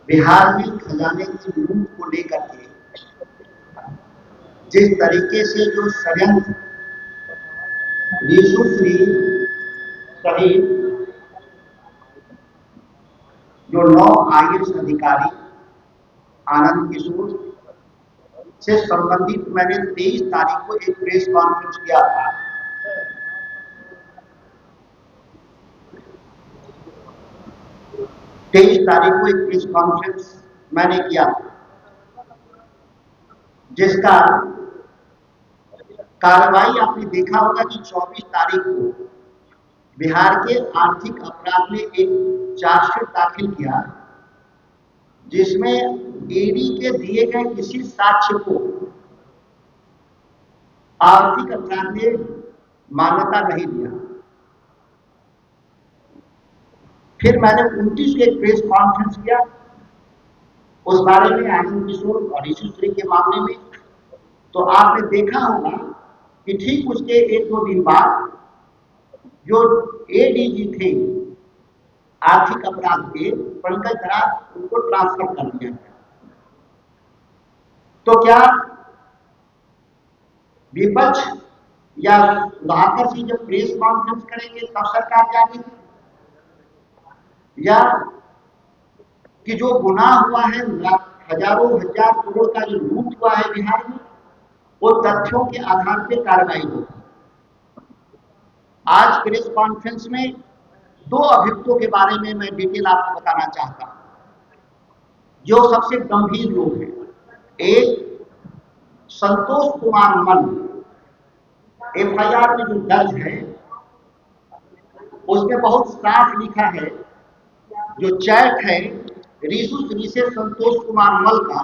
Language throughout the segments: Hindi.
बिहार में खजाने की लूट को लेकर के जिस तरीके से जो षड्यंत्र ऋषुश्री सहित जो 9 IAS अधिकारी आनंद किशोर से संबंधित मैंने 23 तारीख को एक प्रेस कॉन्फ्रेंस किया था। तेईस तारीख को एक प्रेस कॉन्फ्रेंस मैंने किया था, जिसका कार्रवाई आपने देखा होगा कि 24 तारीख को बिहार के आर्थिक अपराध में एक चार्जशीट दाखिल किया, जिसमें ईडी के दिए गए किसी साक्ष्य को आर्थिक अपराध ने मान्यता नहीं दिया। फिर मैंने 29 को एक प्रेस कॉन्फ्रेंस किया उस बारे में, आनंद किशोर और ऋषुश्री के मामले में। तो आपने देखा होगा कि ठीक उसके 1-2 दिन बाद जो ADG थे आर्थिक अपराध के, पंकज धराज, उनको ट्रांसफर कर दिया गया। तो क्या विपक्ष या सुधाकर सिंह जब प्रेस कॉन्फ्रेंस करेंगे तब सरकार जाएगी, या कि जो गुनाह हुआ है, हजारों हजार करोड़ का जो लूट हुआ है बिहार में, वो तथ्यों के आधार पर कार्रवाई होगी। आज प्रेस कॉन्फ्रेंस में 2 अभियुक्तों के बारे में मैं डिटेल आपको बताना चाहता हूं, जो सबसे गंभीर लोग हैं। एक संतोष कुमार मल, FIR में जो दर्ज है उसमें बहुत साफ लिखा है, जो चैट है ऋषुश्री से संतोष कुमार मल का,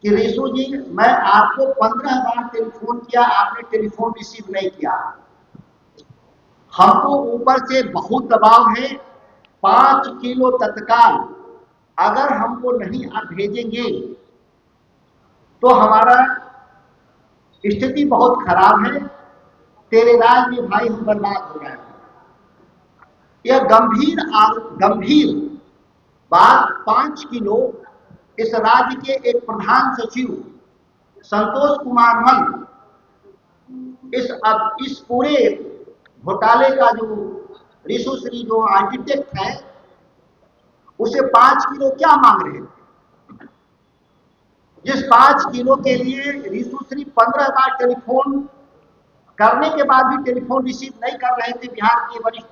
कि ऋषु जी, मैं आपको 15 बार टेलीफोन किया, आपने टेलीफोन रिसीव नहीं किया। हमको ऊपर से बहुत दबाव है, 5 किलो तत्काल अगर हमको नहीं आप भेजेंगे तो हमारा स्थिति बहुत खराब है, तेरे राज में भाई हम बर्बाद हो रहे हैं। यह गंभीर बात 5 किलो इस राज्य के एक प्रधान सचिव संतोष कुमार मल इस पूरे घोटाले का जो ऋषुश्री जो आर्किटेक्ट है, उसे 5 किलो क्या मांग रहे थे, जिस 5 किलो के लिए ऋषुश्री 15 बार टेलीफोन करने के बाद भी टेलीफोन रिसीव नहीं कर रहे थे बिहार के वरिष्ठ,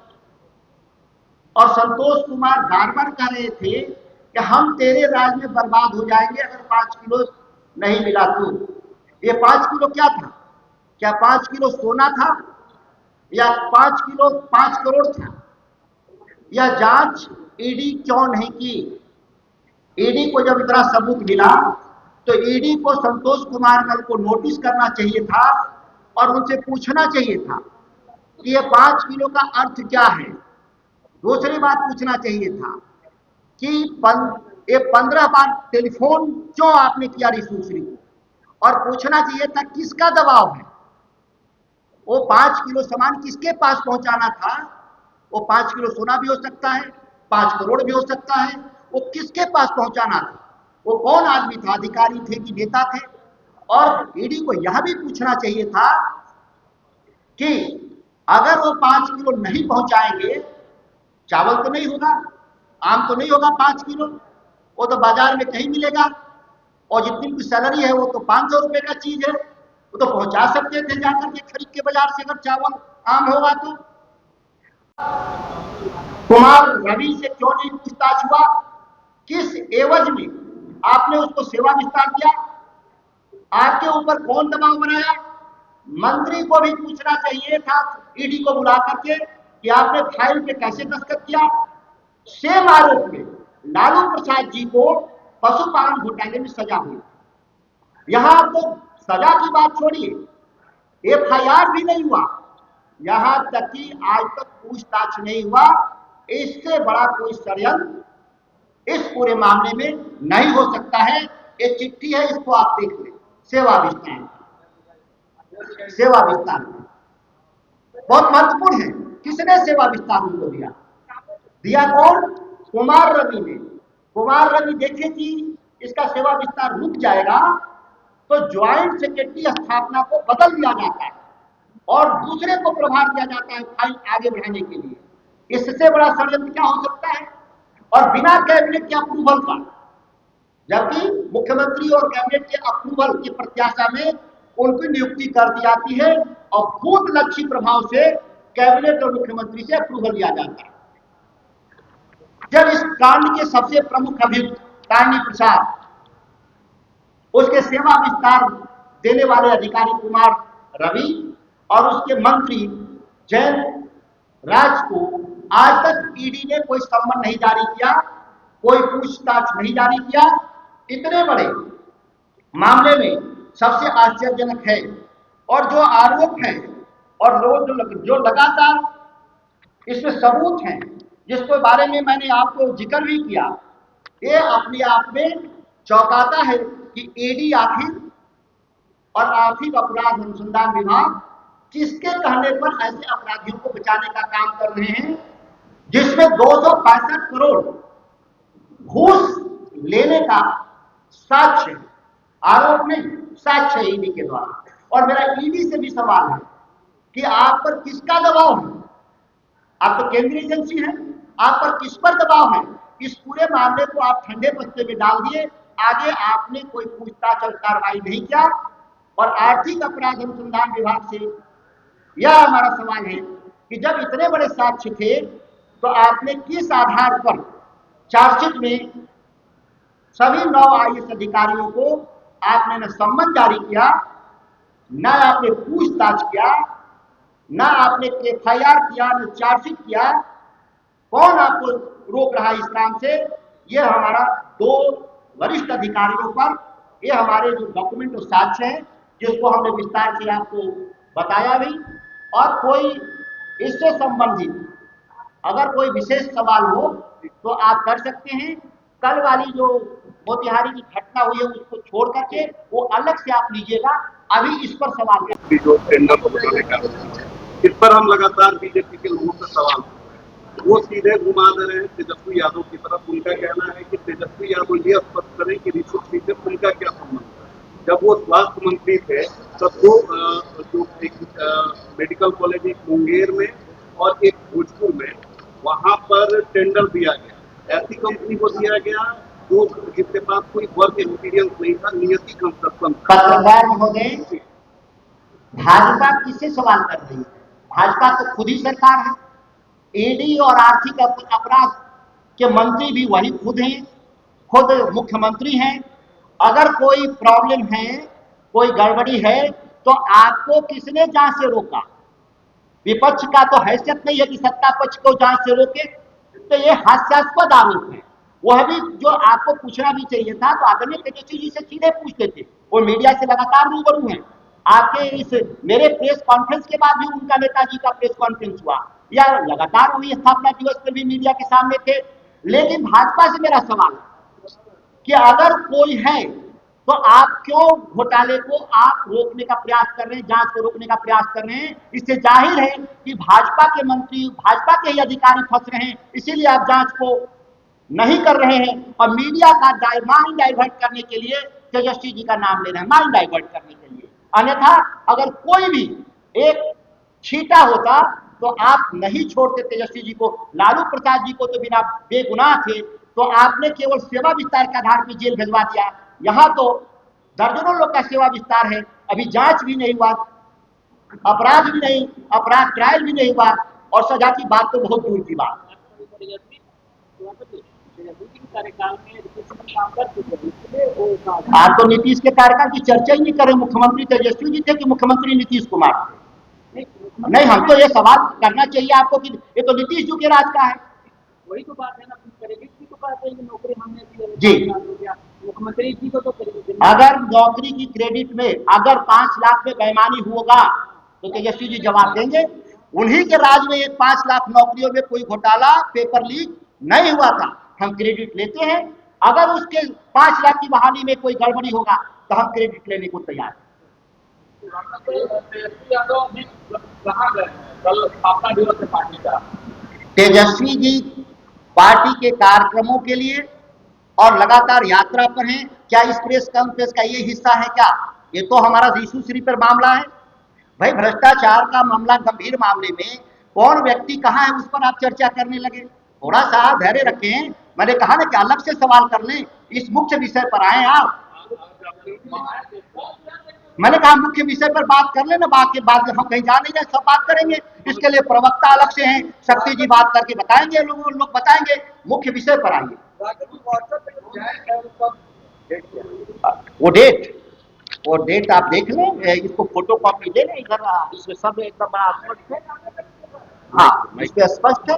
और संतोष कुमार बार बार कह रहे थे कि हम तेरे राज में बर्बाद हो जाएंगे अगर 5 किलो नहीं मिला तो। ये 5 किलो क्या था? क्या 5 किलो सोना था, या 5 किलो 5 करोड़ था? यह जांच ईडी क्यों नहीं की? ईडी को जब इतना सबूत मिला तो ईडी को संतोष कुमार मल को नोटिस करना चाहिए था और उनसे पूछना चाहिए था कि ये 5 किलो का अर्थ क्या है। दूसरी बात पूछना चाहिए था कि ये 15 बार टेलीफोन क्यों आपने किया ऋषुश्री को, और पूछना चाहिए था किसका दबाव है। वो 5 किलो सामान किसके पास पहुंचाना था? वो 5 किलो सोना भी हो सकता है, 5 करोड़ भी हो सकता है, वो किसके पास पहुंचाना था? वो कौन आदमी था? अधिकारी थे कि नेता थे? और ईडी को यह भी पूछना चाहिए था कि अगर वो 5 किलो नहीं पहुंचाएंगे, चावल तो नहीं होगा, आम तो नहीं होगा 5 किलो, वो तो बाजार में कहीं मिलेगा, और जितनी की सैलरी है वो तो 500 रुपए का चीज है, वो तो पहुंचा सकते थे जाकर के खरीद के बाजार से, अगर चावल आम होगा तो। कुमार रवि से क्यों नहीं पूछताछ हुआ? किस एवज में आपने उसको सेवा विस्तार किया? आपके ऊपर कौन दबाव बनाया? मंत्री को भी पूछना चाहिए था ईडी को बुला करके कि आपने फाइल पे कैसे दस्तखत किया। सेम आरोप में लालू प्रसाद जी को पशुपालन घोटाले में सजा हुई। यहां तो सजा की बात छोड़िए, FIR भी नहीं हुआ, यहां तक कि आज तक पूछताछ नहीं हुआ। इससे बड़ा कोई षड्यंत्र इस पूरे मामले में नहीं हो सकता है। ये चिट्ठी है, इसको आप देख लें, सेवा विस्तार बहुत महत्वपूर्ण है। किसने सेवा विस्तार उनको दिया? कौन? कुमार रवि ने। कुमार रवि देखे कि इसका सेवा विस्तार रुक जाएगा तो ज्वाइंट सेक्रेटरी स्थापना को बदल दिया जाता है और दूसरे को प्रभार दिया जाता है फाइल आगे बढ़ाने के लिए। इससे बड़ा षड्यंत्र क्या हो सकता है? और बिना कैबिनेट के अप्रूवल का, जबकि मुख्यमंत्री और कैबिनेट के अप्रूवल की प्रत्याशा में उनकी नियुक्ति कर दी जाती है और खुद लक्ष्य प्रभाव से कैबिनेट और मुख्यमंत्री से अप्रूवल लिया जाता है। जब इस कांड के सबसे प्रमुख अभियुक्त तारणी प्रसाद, उसके सेवा विस्तार देने वाले अधिकारी कुमार रवि और उसके मंत्री जयंत राज को आज तक ईडी ने कोई सम्मन नहीं जारी किया, कोई पूछताछ नहीं जारी किया। इतने बड़े मामले में सबसे आश्चर्यजनक है और जो आरोप है और लोग जो लगातार इसमें सबूत हैं, जिसके बारे में मैंने आपको जिक्र भी किया, ये अपने आप में चौंकाता है कि ईडी आखिर और आर्थिक अपराध अनुसंधान विभाग किसके कहने पर ऐसे अपराधियों को बचाने का काम कर रहे हैं, जिसमें 265 करोड़ घूस लेने का साक्ष्य है, आरोप नहीं, साक्ष्य है ईडी के द्वारा। और मेरा ईडी से भी सवाल है कि आप पर किसका दबाव है? आप तो केंद्रीय एजेंसी है, आप पर किस पर दबाव है? इस पूरे मामले को आप ठंडे बस्ते में डाल दिए, आगे आपने कोई पूछताछ और कार्रवाई नहीं किया। और आर्थिक अपराध अनुसंधान विभाग से यह हमारा सवाल है कि जब इतने बड़े साक्ष्य थे तो आपने किस आधार पर चार्जशीट में सभी 9 आईएएस अधिकारियों को आपने न सम्मन जारी किया, न आपने पूछताछ किया, न आपने एफआईआर किया, न चार्जशीट किया? कौन आपको रोक रहा है इस काम से? यह हमारा 2 वरिष्ठ अधिकारियों पर यह हमारे जो डॉक्यूमेंट और साक्ष्य है, जिसको हमने विस्तार से आपको बताया भी। और कोई इससे संबंधित अगर कोई विशेष सवाल हो तो आप कर सकते हैं। कल वाली जो मोतिहारी की घटना हुई है उसको छोड़ करके वो अलग से आप लीजिएगा, अभी इस पर सवाल है। जो टेंडर को बताने का इस पर हम लगातार बीजेपी के लोगों से सवाल, वो सीधे घुमा दे रहे हैं तेजस्वी यादव की तरफ। उनका कहना है कि तेजस्वी यादव ये स्पष्ट करें कि रिश्वत से उनका क्या संबंध है। जब वो स्वास्थ्य मंत्री थे तब वो जो एक मेडिकल कॉलेज एक मुंगेर में और एक भोजपुर में, वहां पर टेंडर दिया गया, ऐसी कंपनी को दिया गया जो जिसके पास कोई वर्क एक्सपीरियंस नहीं था, नियति कंस्ट्रक्शन। पत्रकार महोदय, भाजपा किससे सवाल कर रही है? भाजपा तो खुद ही सरकार है। ईडी और आर्थिक अपराध के मंत्री भी वही खुद हैं, खुद मुख्यमंत्री हैं। अगर कोई प्रॉब्लम है, कोई गड़बड़ी है, तो आपको किसने जांच से रोका? विपक्ष का तो हैसियत नहीं है कि सत्ता पक्ष को जांच से रोके। तो ये हास्यास्पद आरोप है। वह भी जो आपको पूछना भी चाहिए था तो आदरणीय तेजस्वी जी से सीधे पूछते थे। वो मीडिया से लगातार रूबरू हैं। आपके इस मेरे प्रेस कॉन्फ्रेंस के बाद भी उनका नेताजी का प्रेस कॉन्फ्रेंस हुआ, या लगातार वही स्थापना दिवस पर भी मीडिया के सामने थे। लेकिन भाजपा से मेरा सवाल कि अगर कोई है तो आप क्यों घोटाले को आप रोकने का प्रयास कर रहे हैं, जांच को रोकने का प्रयास कर रहे हैं? इससे जाहिर है कि भाजपा के मंत्री, भाजपा के ही अधिकारी फंस रहे हैं, इसीलिए आप जांच को नहीं कर रहे हैं और मीडिया का माइंड डाइवर्ट करने के लिए तेजस्वी जी का नाम ले रहे हैं, माइंड डाइवर्ट करने के लिए। अन्यथा अगर कोई भी एक छीटा होता तो आप नहीं छोड़ते तेजस्वी जी को। लालू प्रसाद जी को तो बिना बेगुनाह थे तो आपने केवल सेवा विस्तार के आधार पर जेल भिजवा दिया। यहाँ तो दर्जनों लोग का सेवा विस्तार है, अभी जांच भी नहीं हुआ, अपराध भी नहीं, अपराध ट्रायल भी नहीं हुआ और सजा की बात तो बहुत दूर की बात। आप तो नीतीश के कार्यकाल की चर्चा ही नहीं करें। मुख्यमंत्री तेजस्वी जी थे कि मुख्यमंत्री नीतीश कुमार थे? नहीं, हमको ये सवाल करना चाहिए आपको कि ये तो नीतीश जी के राज का है। वही तो बात है ना, क्रेडिट की तो बात है कि नौकरी हमने दी जी, मुख्यमंत्री जी को तो अगर नौकरी की क्रेडिट में अगर 5 लाख में बेईमानी होगा तो तेजस्वी जी जवाब देंगे। उन्हीं के राज में 5 लाख नौकरियों में कोई घोटाला, पेपर लीक नहीं हुआ था, हम क्रेडिट लेते हैं। अगर उसके 5 लाख की बहाली में कोई गड़बड़ी होगा तो हम क्रेडिट लेने को तैयार हैं। तेजस्वी जी पार्टी के कार्यक्रमों के लिए और लगातार यात्रा पर हैं। क्या इस प्रेस कॉन्फ्रेंस का ये हिस्सा है क्या? ये तो हमारा ऋषु श्री पर मामला है भाई। भ्रष्टाचार का मामला, गंभीर मामले में कौन व्यक्ति कहाँ है उस पर आप चर्चा करने लगे। थोड़ा सा धैर्य रखें। मैंने कहा ना कि अलग से सवाल कर लें, इस मुख्य विषय पर आए आप। मैंने कहा मुख्य विषय पर बात कर लेना, बाकी बात हम कहीं जा नहीं रहे, सब बात करेंगे। इसके लिए प्रवक्ता अलग से हैं, शक्ति जी बात करके बताएंगे, लोग बताएंगे। मुख्य विषय पर आइए। वो डेट आप देख लें, इसको फोटो कॉपी ले लें इधर, इसमें सब एकदम बड़ा स्पष्ट है। हाँ, इसमें स्पष्ट है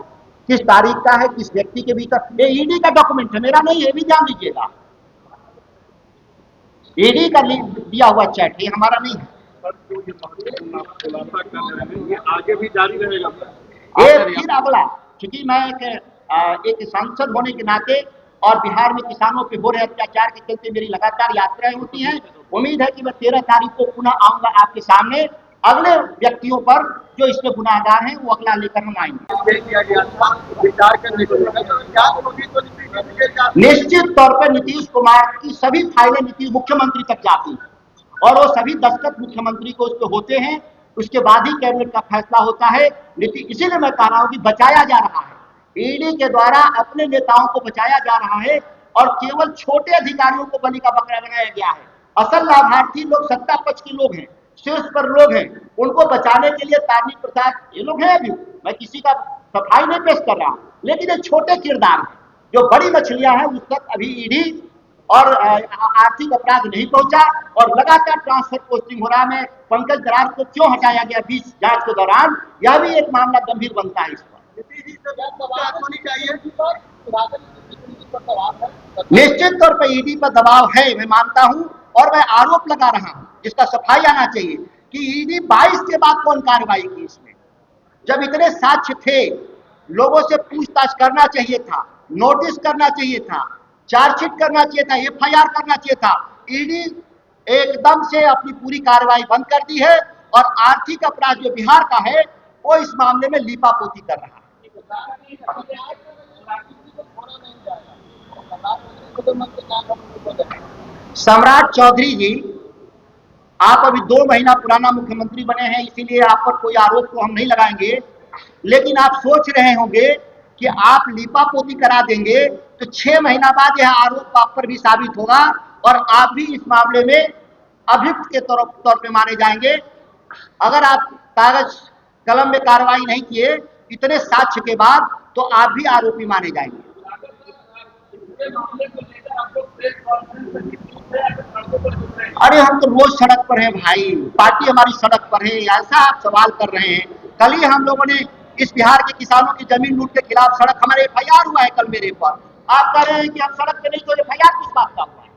किस तारीख का है, किस व्यक्ति के भीतर। ये ईडी का डॉक्यूमेंट है, मेरा नहीं है, भी जान लीजिएगा। ईडी का दिया हुआ चैट, ये हमारा नहीं है। ये आगे भी जारी रहेगा। ये फिर अगला, क्योंकि मैं एक सांसद होने के नाते और बिहार में किसानों पे हो रहे अत्याचार के चलते मेरी लगातार यात्राएं होती हैं। उम्मीद है कि मैं 13 तारीख को पुनः आऊंगा आपके सामने। अगले व्यक्तियों पर जो इसमें गुनाहगार हैं वो अगला लेकर हम आएंगे। निश्चित तौर पर नीतीश कुमार की सभी फाइलें नीतीश मुख्यमंत्री तक जाती हैं और वो सभी दस्तखत मुख्यमंत्री को उस पर होते हैं। उसके बाद ही कैबिनेट का फैसला होता है। इसीलिए मैं कह रहा हूं कि बचाया जा रहा है, ईडी के द्वारा अपने नेताओं को बचाया जा रहा है और केवल छोटे अधिकारियों को बलि का बकरा बनाया गया है। असल लाभार्थी लोग सत्ता पक्ष के लोग हैं, शीर्ष पर लोग हैं, उनको बचाने के लिए तारनी प्रसाद ये लोग हैं। अभी मैं किसी का सफाई नहीं पेश कर रहा हूं, लेकिन ये छोटे किरदार हैं। जो बड़ी मछलियां हैं उस तक अभी ईडी और आर्थिक अपराध नहीं पहुंचा और लगातार ट्रांसफर पोस्टिंग हो रहा है। पंकज दरार को क्यों हटाया गया बीच जांच के दौरान, यह भी एक मामला गंभीर बनता है। इस पर निश्चित तौर पर ईडी पर दबाव है, मैं मानता हूं, और मैं आरोप लगा रहा हूं जिसका सफाई आना चाहिए कि ईडी 22 के बाद कौन कार्रवाई की इसमें, जब इतने साक्ष्य थे। लोगों से पूछताछ करना चाहिए था, नोटिस करना चाहिए था, चार्जशीट करना चाहिए था, एफआईआर करना चाहिए था। ईडी एकदम से अपनी पूरी कार्रवाई बंद कर दी है और आर्थिक अपराध जो बिहार का है वो इस मामले में लीपापोती कर रहा है। सम्राट चौधरी जी, आप अभी 2 महीना पुराना मुख्यमंत्री बने हैं, इसीलिए आप पर कोई आरोप तो हम नहीं लगाएंगे, लेकिन आप सोच रहे होंगे कि आप लीपापोती करा देंगे तो 6 महीना बाद यह आरोप आप पर भी साबित होगा और आप भी इस मामले में अभियुक्त के तौर पे माने जाएंगे। अगर आप कागज कलम में कार्रवाई नहीं किए इतने साक्ष्य के बाद तो आप भी आरोपी माने जाएंगे। अरे हम तो रोज सड़क पर हैं भाई, पार्टी हमारी सड़क पर है, ऐसा आप सवाल कर रहे हैं। कल ही हम लोगों ने इस बिहार के किसानों की जमीन लूट के खिलाफ सड़क, हमारे एफआईआर हुआ है कल मेरे पर। आप कह रहे हैं कि हम सड़क पे नहीं, तो एफआईआर किस बात का हुआ है?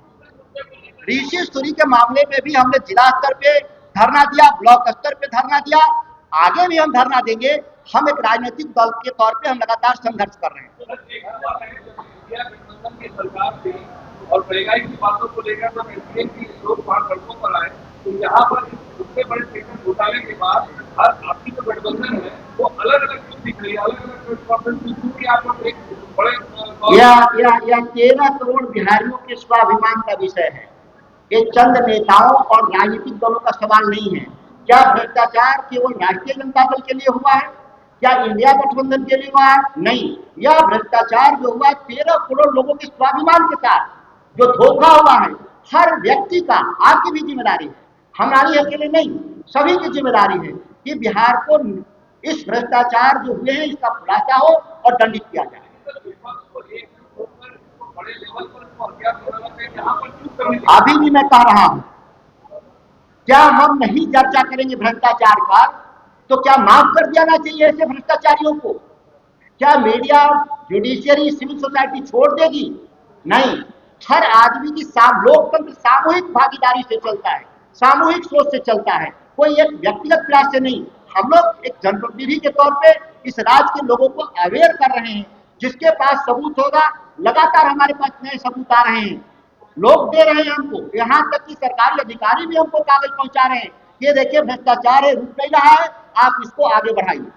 ऋषि सूरी के मामले में भी हमने जिला स्तर पे धरना दिया, ब्लॉक स्तर पे धरना दिया, आगे भी हम धरना देंगे। हम एक राजनीतिक दल के तौर पे हम लगातार संघर्ष कर रहे हैं। और महंगाई की बातों को लेकर जब एनडीए की लोग वहां सड़कों पर आए तो यहाँ पर उससे बड़े सेक्टर घोटाले के बाद हर आपकी जो गठबंधन है वो अलग अलग क्यों दिख रही है, अलग अलग यहाँ पर एक बड़े या 13 करोड़ बिहारियों के स्वाभिमान का विषय है। ये चंद नेताओं और राजनीतिक दलों का सवाल नहीं है। क्या भ्रष्टाचार केवल राष्ट्रीय जनता दल के लिए हुआ है, क्या इंडिया गठबंधन के लिए हुआ है? नहीं, यह भ्रष्टाचार जो हुआ 13 करोड़ लोगों के स्वाभिमान के साथ जो धोखा हुआ है, हर व्यक्ति का, आपकी भी जिम्मेदारी है, हमारी अकेले नहीं, सभी की जिम्मेदारी है कि बिहार को इस भ्रष्टाचार जो हुए हैं इसका खुलासा हो और दंडित किया जाए। अभी भी मैं कह रहा हूं, क्या हम नहीं चर्चा करेंगे भ्रष्टाचार का तो क्या माफ कर देना चाहिए ऐसे भ्रष्टाचारियों को? क्या मीडिया, जुडिशियरी, सिविल सोसाइटी छोड़ देगी? नहीं, हर आदमी की लोकतंत्र सामूहिक भागीदारी से चलता है, सामूहिक सोच से चलता है, कोई एक व्यक्तिगत प्रयास से नहीं। हम लोग एक जनप्रतिनिधि के तौर पे इस राज्य के लोगों को अवेयर कर रहे हैं। जिसके पास सबूत होगा, लगातार हमारे पास नए सबूत आ रहे हैं, लोग दे रहे हैं हमको, यहाँ तक कि सरकारी अधिकारी भी हमको कागज पहुंचा रहे हैं, ये देखिए भ्रष्टाचार है, रुक नहीं रहा है, आप इसको आगे बढ़ाइए।